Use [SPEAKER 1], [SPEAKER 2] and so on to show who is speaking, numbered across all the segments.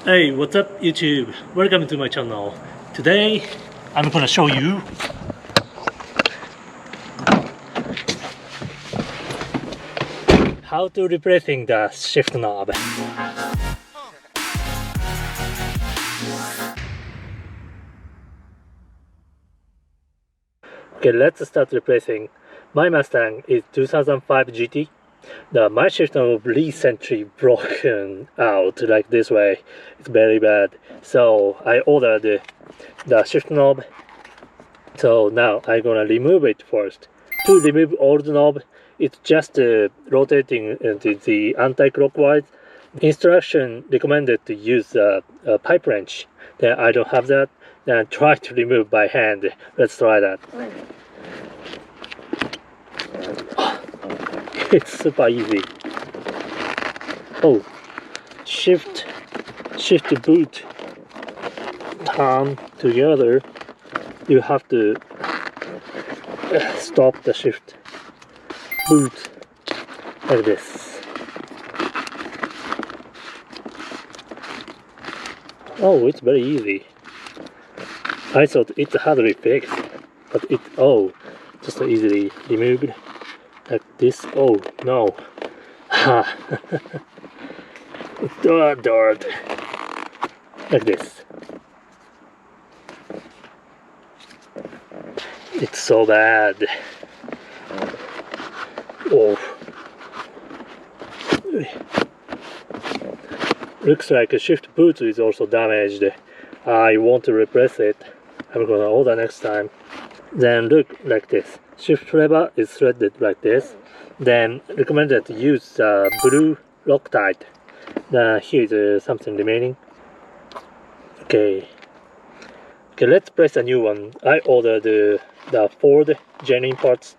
[SPEAKER 1] Hey, what's up YouTube? Welcome to my channel. Today I'm gonna show you how to replacing the shift knob. Okay, let's start replacing. My Mustang is 2005 GT. My shift knob recently broken out like this way. It's very bad. So I ordered the shift knob. So now I'm gonna remove it first. To remove old knob, it's just rotating into the anti-clockwise. Instruction recommended to use a pipe wrench. Then I don't have that. Then try to remove by hand. Let's try that. It's super easy. Oh, shift boot, turn together. You have to stop the shift boot like this. Oh, it's very easy. I thought it had to be fixed, but just easily removed like this. Oh no. Dirt like this. It's so bad. Oh, looks like a shift boot is also damaged. I want to replace it. I'm gonna order next time. Then look like this. Shift lever is threaded like this. Then recommended to use blue Loctite. Here is something remaining. Okay, let's place a new one. I ordered the Ford genuine parts.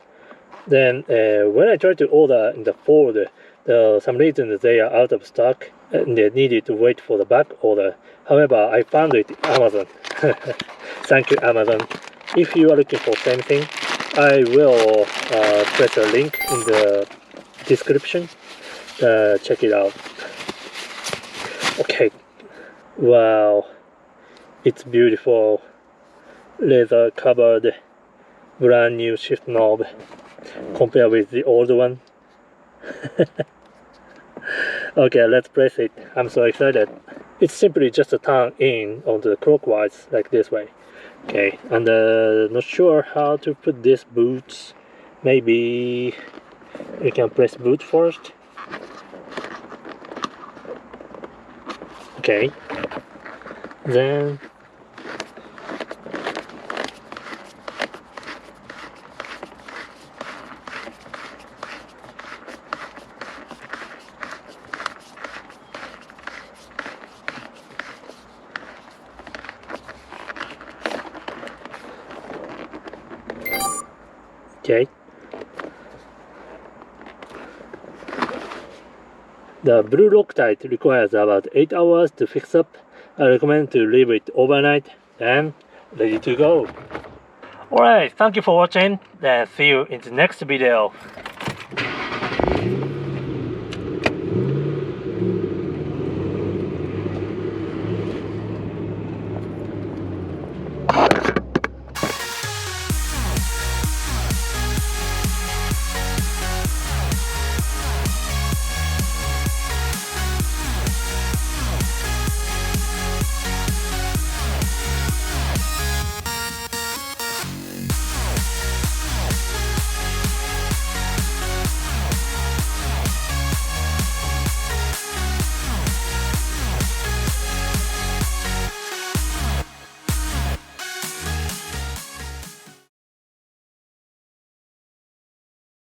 [SPEAKER 1] Then when I tried to order in the Ford, some reason they are out of stock and they needed to wait for the back order. However, I found it Amazon. Thank you, Amazon. If you are looking for same thing, I will press a link in the description. Check it out. Okay. Wow, it's beautiful. Leather covered brand new shift knob compared with the old one. Okay, let's press it. I'm so excited. It's simply just a turn in on the clockwise like this way. Okay, and not sure how to put this boots. Maybe you can press boot first. Okay, then okay. The blue Loctite requires about 8 hours to fix up. I recommend to leave it overnight and ready to go. Alright, thank you for watching. Then see you in the next video.